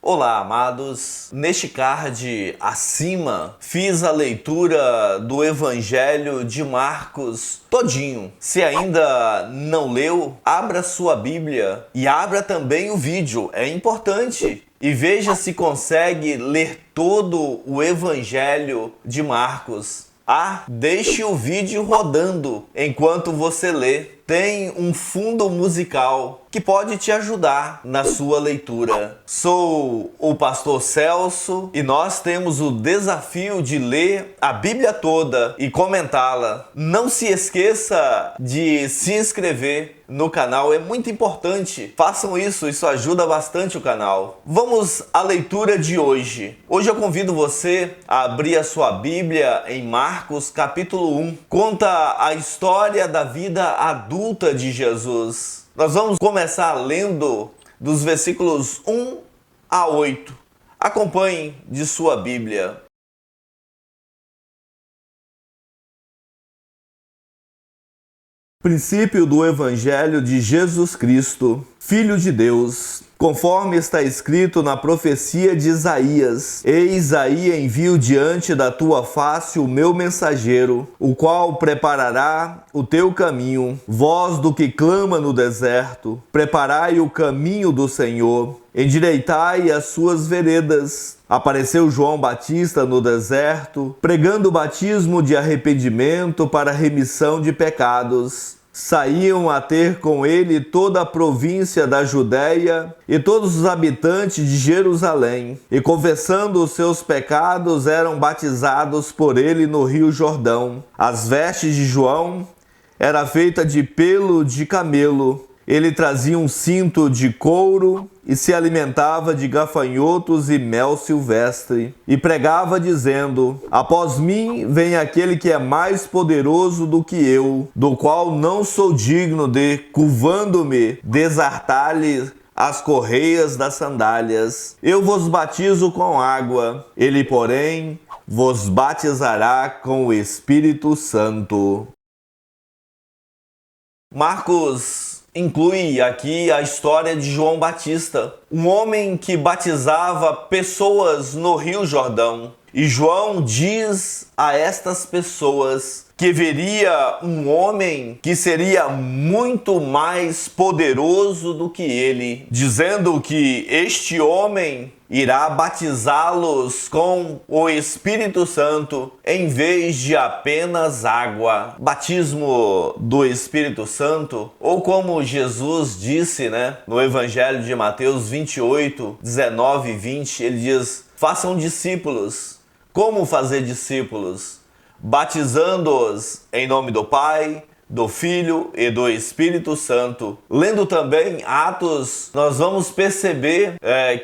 Olá, amados. Neste card acima, fiz a leitura do Evangelho de Marcos todinho. Se ainda não leu, abra sua Bíblia e abra também o vídeo. É importante. E veja se consegue ler todo o Evangelho de Marcos. Deixe o vídeo rodando enquanto você lê. Tem um fundo musical que pode te ajudar na sua leitura. Sou o pastor Celso e nós temos o desafio de ler a Bíblia toda e comentá-la. Não se esqueça de se inscrever no canal, é muito importante. Façam isso, isso ajuda bastante o canal. Vamos à leitura de hoje. Hoje eu convido você a abrir a sua Bíblia em Marcos capítulo 1. Conta a história da vida adulta de Jesus. Nós vamos começar lendo dos versículos 1 a 8. Acompanhe de sua Bíblia. Princípio do Evangelho de Jesus Cristo, Filho de Deus, conforme está escrito na profecia de Isaías: Eis aí envio diante da tua face o meu mensageiro, o qual preparará o teu caminho. Voz do que clama no deserto, preparai o caminho do Senhor, endireitai as suas veredas. Apareceu João Batista no deserto, pregando o batismo de arrependimento para a remissão de pecados. Saíam a ter com ele toda a província da Judéia e todos os habitantes de Jerusalém, e confessando os seus pecados eram batizados por ele no rio Jordão. As vestes de João eram feitas de pelo de camelo. Ele trazia um cinto de couro e se alimentava de gafanhotos e mel silvestre. E pregava dizendo: Após mim vem aquele que é mais poderoso do que eu, do qual não sou digno de, curvando-me, desartar-lhe as correias das sandálias. Eu vos batizo com água, ele, porém, vos batizará com o Espírito Santo. Marcos inclui aqui a história de João Batista, um homem que batizava pessoas no Rio Jordão. E João diz a estas pessoas que veria um homem que seria muito mais poderoso do que ele, dizendo que este homem irá batizá-los com o Espírito Santo em vez de apenas água. Batismo do Espírito Santo, ou como Jesus disse, no Evangelho de Mateus 28, 19 e 20, ele diz: façam discípulos. Como fazer discípulos? Batizando-os em nome do Pai, do Filho e do Espírito Santo. Lendo também Atos, nós vamos perceber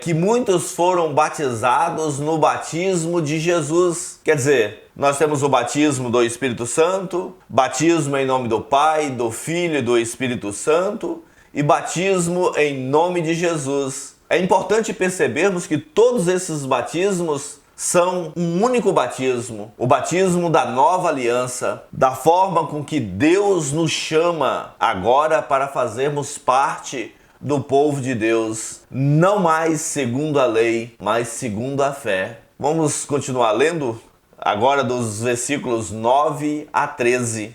que muitos foram batizados no batismo de Jesus. Quer dizer, nós temos o batismo do Espírito Santo, batismo em nome do Pai, do Filho e do Espírito Santo, e batismo em nome de Jesus. É importante percebermos que todos esses batismos são um único batismo, o batismo da nova aliança, da forma com que Deus nos chama agora para fazermos parte do povo de Deus, não mais segundo a lei, mas segundo a fé. Vamos continuar lendo agora dos versículos 9 a 13.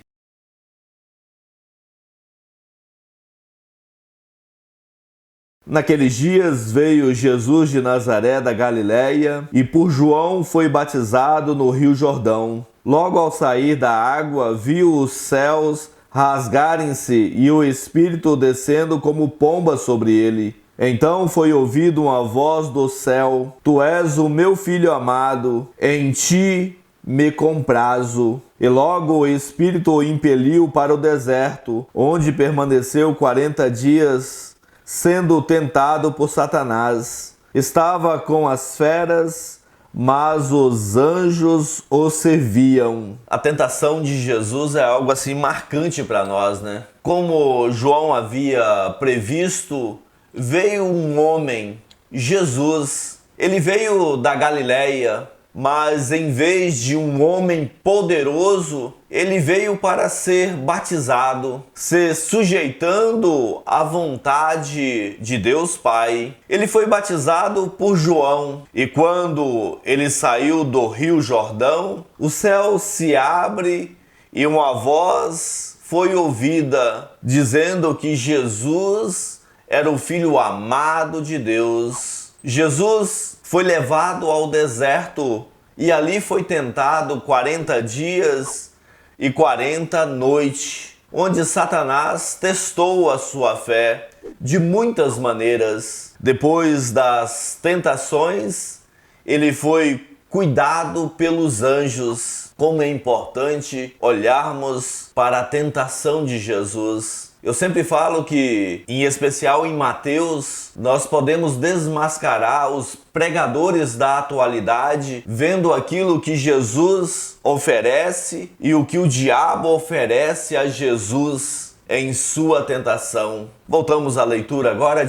Naqueles dias veio Jesus de Nazaré da Galileia e por João foi batizado no rio Jordão. Logo ao sair da água, viu os céus rasgarem-se e o Espírito descendo como pomba sobre ele. Então foi ouvida uma voz do céu: Tu és o meu filho amado, em ti me comprazo. E logo o Espírito o impeliu para o deserto, onde permaneceu 40 dias, sendo tentado por Satanás. Estava com as feras, mas os anjos o serviam. A tentação de Jesus é algo assim marcante para nós, Como João havia previsto, veio um homem, Jesus. Ele veio da Galileia, mas em vez de um homem poderoso, ele veio para ser batizado, se sujeitando à vontade de Deus Pai. Ele foi batizado por João, e quando ele saiu do Rio Jordão, o céu se abre e uma voz foi ouvida dizendo que Jesus era o Filho amado de Deus. Jesus foi levado ao deserto e ali foi tentado 40 dias e 40 noites, onde Satanás testou a sua fé de muitas maneiras. Depois das tentações, ele foi cuidado pelos anjos. Como é importante olharmos para a tentação de Jesus. Eu sempre falo que, em especial em Mateus, nós podemos desmascarar os pregadores da atualidade, vendo aquilo que Jesus oferece e o que o diabo oferece a Jesus em sua tentação. Voltamos à leitura agora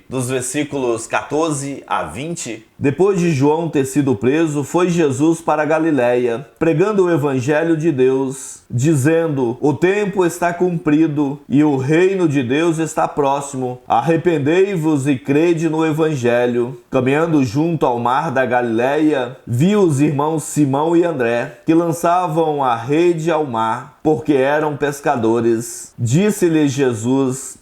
dos versículos 14 a 20. Depois de João ter sido preso, foi Jesus para a Galiléia, pregando o evangelho de Deus, dizendo: o tempo está cumprido e o reino de Deus está próximo. Arrependei-vos e crede no evangelho. Caminhando junto ao mar da Galiléia, viu os irmãos Simão e André, que lançavam a rede ao mar, porque eram pescadores. Disse-lhes Jesus: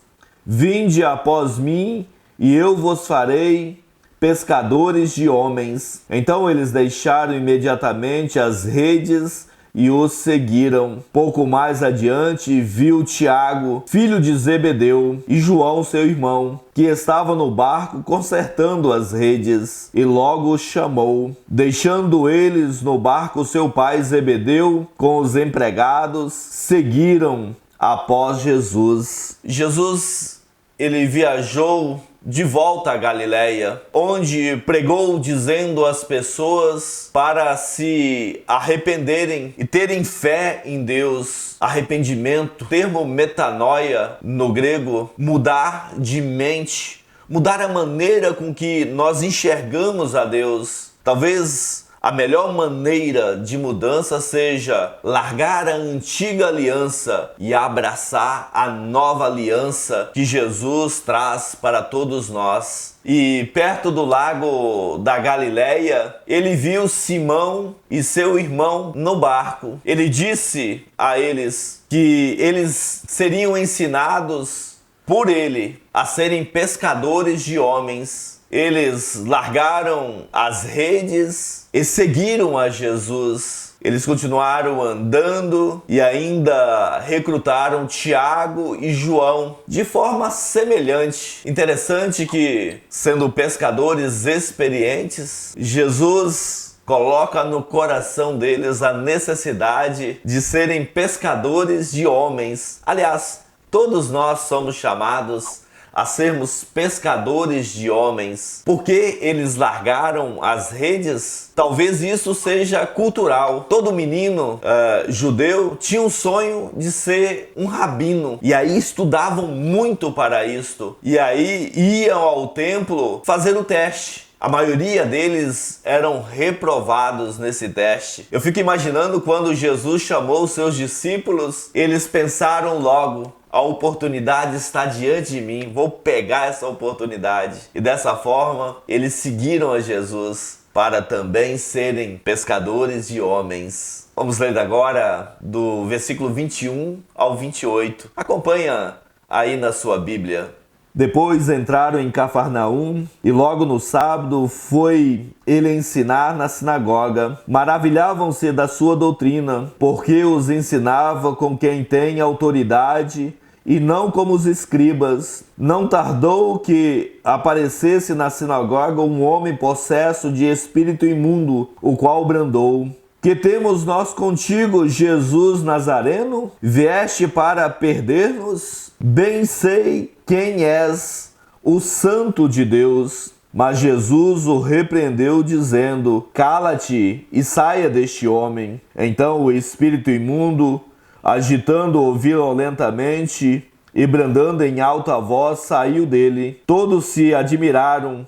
vinde após mim, e eu vos farei pescadores de homens. Então eles deixaram imediatamente as redes e os seguiram. Pouco mais adiante viu Tiago, filho de Zebedeu, e João, seu irmão, que estava no barco consertando as redes, e logo os chamou. Deixando eles no barco seu pai Zebedeu com os empregados, seguiram após Jesus. Jesus, ele viajou de volta à Galiléia, onde pregou dizendo às pessoas para se arrependerem e terem fé em Deus. Arrependimento, termo metanoia no grego, mudar de mente, mudar a maneira com que nós enxergamos a Deus. Talvez a melhor maneira de mudança seja largar a antiga aliança e abraçar a nova aliança que Jesus traz para todos nós. E perto do lago da Galiléia, ele viu Simão e seu irmão no barco. Ele disse a eles que eles seriam ensinados por ele a serem pescadores de homens. Eles largaram as redes e seguiram a Jesus. Eles continuaram andando e ainda recrutaram Tiago e João de forma semelhante. Interessante que, sendo pescadores experientes, Jesus coloca no coração deles a necessidade de serem pescadores de homens. Aliás, todos nós somos chamados a sermos pescadores de homens. Porque eles largaram as redes? Talvez isso seja cultural. Todo menino judeu tinha um sonho de ser um rabino. E aí estudavam muito para isto. E aí iam ao templo fazer o teste. A maioria deles eram reprovados nesse teste. Eu fico imaginando quando Jesus chamou os seus discípulos, eles pensaram logo: a oportunidade está diante de mim, vou pegar essa oportunidade. E dessa forma, eles seguiram a Jesus para também serem pescadores de homens. Vamos ler agora do versículo 21 ao 28. Acompanha aí na sua Bíblia. Depois entraram em Cafarnaum, e logo no sábado foi ele ensinar na sinagoga. Maravilhavam-se da sua doutrina, porque os ensinava com quem tem autoridade, e não como os escribas. Não tardou que aparecesse na sinagoga um homem possesso de espírito imundo, o qual bradou: que temos nós contigo, Jesus Nazareno? Vieste para perder-nos? Bem sei quem és, o Santo de Deus. Mas Jesus o repreendeu, dizendo: cala-te e saia deste homem. Então o espírito imundo, agitando-o violentamente e bradando em alta voz, saiu dele. Todos se admiraram.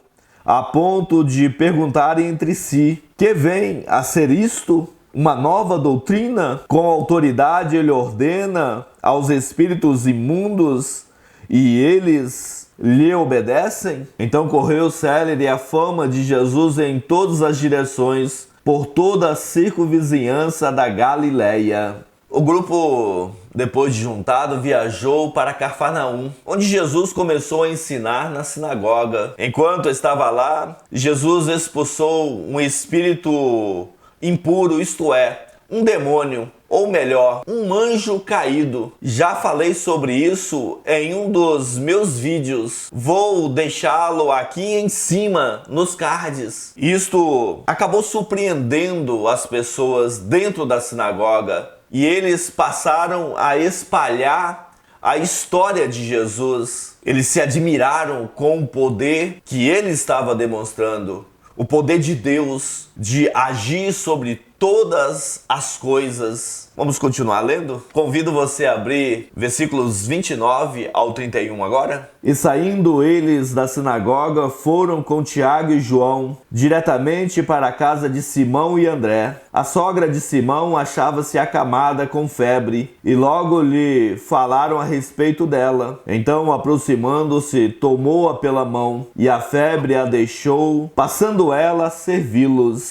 a ponto de perguntarem entre si: que vem a ser isto? Uma nova doutrina? Com autoridade ele ordena aos espíritos imundos e eles lhe obedecem? Então correu célere a fama de Jesus em todas as direções, por toda a circunvizinhança da Galileia. O grupo, depois de juntado, viajou para Cafarnaum, onde Jesus começou a ensinar na sinagoga. Enquanto estava lá, Jesus expulsou um espírito impuro, isto é, um demônio, ou melhor, um anjo caído. Já falei sobre isso em um dos meus vídeos. Vou deixá-lo aqui em cima, nos cards. Isto acabou surpreendendo as pessoas dentro da sinagoga. E eles passaram a espalhar a história de Jesus. Eles se admiraram com o poder que ele estava demonstrando. O poder de Deus de agir sobre todas as coisas. Vamos continuar lendo? Convido você a abrir versículos 29 ao 31 agora. E saindo eles da sinagoga, foram com Tiago e João diretamente para a casa de Simão e André. A sogra de Simão achava-se acamada com febre, e logo lhe falaram a respeito dela. Então, aproximando-se, tomou-a pela mão, e a febre a deixou, passando ela a servi-los.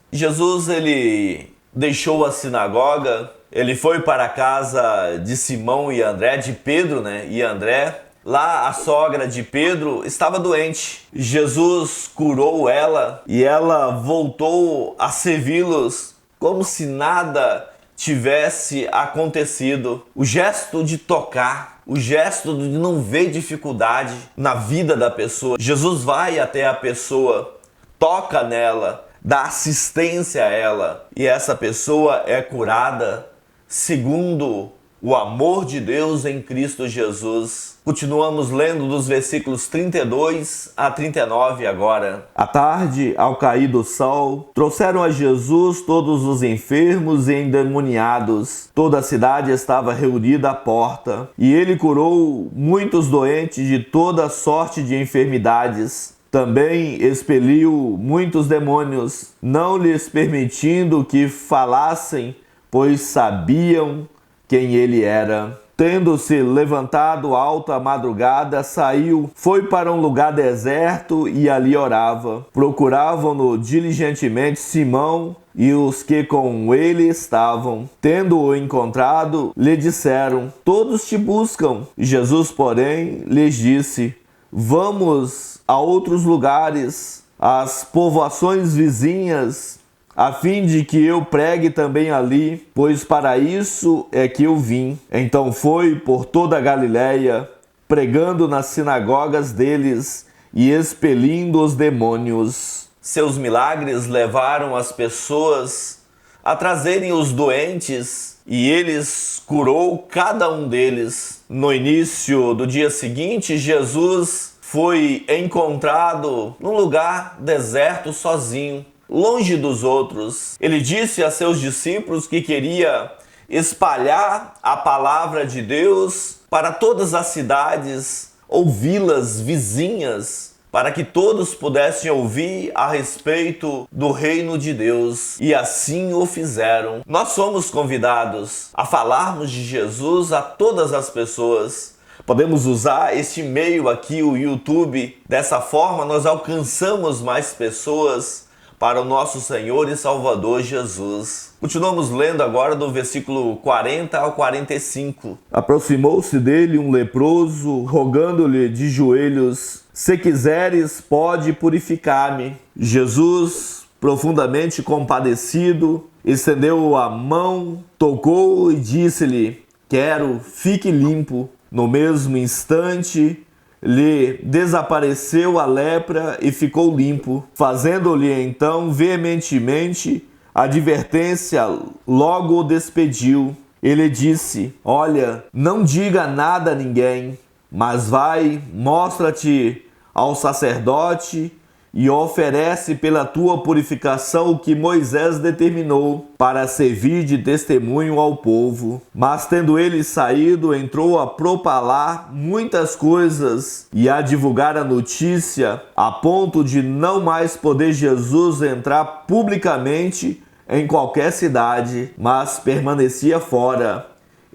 Jesus, ele deixou a sinagoga, ele foi para a casa de Simão e André, de Pedro, e André. Lá a sogra de Pedro estava doente. Jesus curou ela e ela voltou a servi-los como se nada tivesse acontecido. O gesto de tocar, o gesto de não ver dificuldade na vida da pessoa. Jesus vai até a pessoa, toca nela, dá assistência a ela, e essa pessoa é curada segundo o amor de Deus em Cristo Jesus. Continuamos lendo dos versículos 32 a 39 agora. À tarde, ao cair do sol, trouxeram a Jesus todos os enfermos e endemoniados. Toda a cidade estava reunida à porta, e ele curou muitos doentes de toda sorte de enfermidades. Também expeliu muitos demônios, não lhes permitindo que falassem, pois sabiam quem ele era. Tendo-se levantado alta madrugada, saiu, foi para um lugar deserto e ali orava. Procuravam-no diligentemente Simão e os que com ele estavam. Tendo-o encontrado, lhe disseram: todos te buscam. Jesus, porém, lhes disse: vamos a outros lugares, às povoações vizinhas, a fim de que eu pregue também ali, pois para isso é que eu vim. Então foi por toda a Galileia, pregando nas sinagogas deles e expelindo os demônios. Seus milagres levaram as pessoas a trazerem os doentes, e eles curou cada um deles. No início do dia seguinte, Jesus foi encontrado num lugar deserto sozinho, longe dos outros. Ele disse a seus discípulos que queria espalhar a palavra de Deus para todas as cidades ou vilas vizinhas, para que todos pudessem ouvir a respeito do reino de Deus. E assim o fizeram. Nós somos convidados a falarmos de Jesus a todas as pessoas. Podemos usar este meio aqui, o YouTube. Dessa forma, nós alcançamos mais pessoas para o nosso Senhor e Salvador Jesus. Continuamos lendo agora do versículo 40 ao 45. Aproximou-se dele um leproso, rogando-lhe de joelhos: se quiseres, pode purificar-me. Jesus, profundamente compadecido, estendeu a mão, tocou e disse-lhe: quero, fique limpo. No mesmo instante, lhe desapareceu a lepra e ficou limpo. Fazendo-lhe então veementemente advertência, logo o despediu. Ele disse: olha, não diga nada a ninguém, mas vai, mostra-te ao sacerdote e oferece pela tua purificação o que Moisés determinou para servir de testemunho ao povo. Mas tendo ele saído, entrou a propalar muitas coisas e a divulgar a notícia, a ponto de não mais poder Jesus entrar publicamente em qualquer cidade, mas permanecia fora,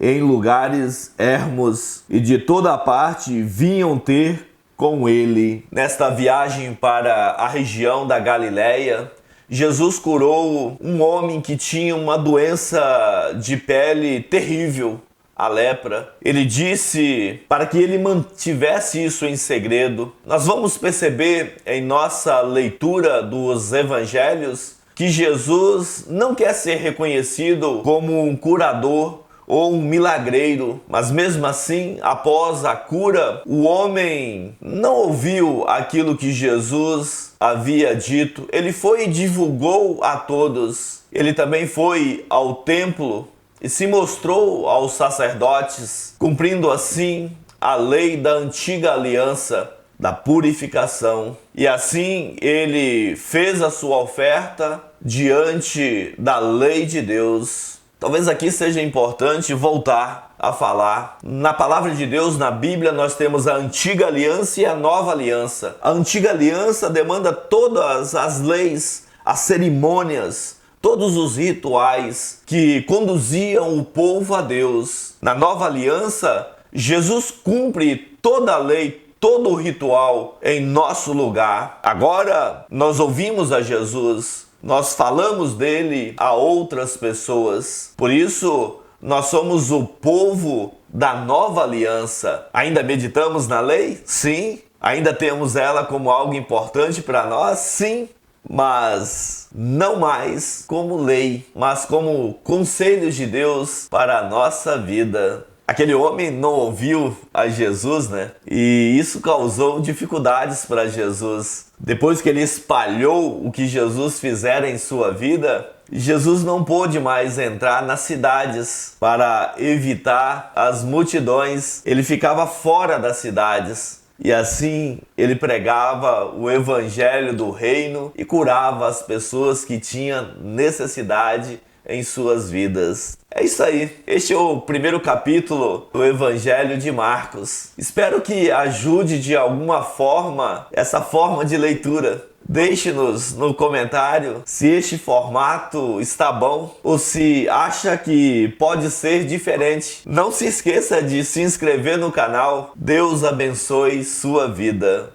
em lugares ermos, e de toda parte vinham ter com ele. Nesta viagem para a região da Galileia, Jesus curou um homem que tinha uma doença de pele terrível, a lepra. Ele disse para que ele mantivesse isso em segredo. Nós vamos perceber em nossa leitura dos evangelhos que Jesus não quer ser reconhecido como um curador ou um milagreiro, mas mesmo assim, após a cura, o homem não ouviu aquilo que Jesus havia dito. Ele foi e divulgou a todos. Ele também foi ao templo e se mostrou aos sacerdotes, cumprindo assim a lei da antiga aliança, da purificação. E assim ele fez a sua oferta diante da lei de Deus. Talvez aqui seja importante voltar a falar. Na palavra de Deus, na Bíblia, nós temos a antiga aliança e a nova aliança. A antiga aliança demanda todas as leis, as cerimônias, todos os rituais que conduziam o povo a Deus. Na nova aliança, Jesus cumpre toda a lei, todo o ritual em nosso lugar. Agora nós ouvimos a Jesus, nós falamos dele a outras pessoas. Por isso, nós somos o povo da nova aliança. Ainda meditamos na lei? Sim. Ainda temos ela como algo importante para nós? Sim. Mas não mais como lei, mas como conselhos de Deus para a nossa vida. Aquele homem não ouviu a Jesus, né? E isso causou dificuldades para Jesus. Depois que ele espalhou o que Jesus fizera em sua vida, Jesus não pôde mais entrar nas cidades para evitar as multidões. Ele ficava fora das cidades. E assim ele pregava o evangelho do reino e curava as pessoas que tinham necessidade em suas vidas. É isso aí. Este é o primeiro capítulo do Evangelho de Marcos. Espero que ajude de alguma forma essa forma de leitura. Deixe-nos no comentário se este formato está bom ou se acha que pode ser diferente. Não se esqueça de se inscrever no canal. Deus abençoe sua vida.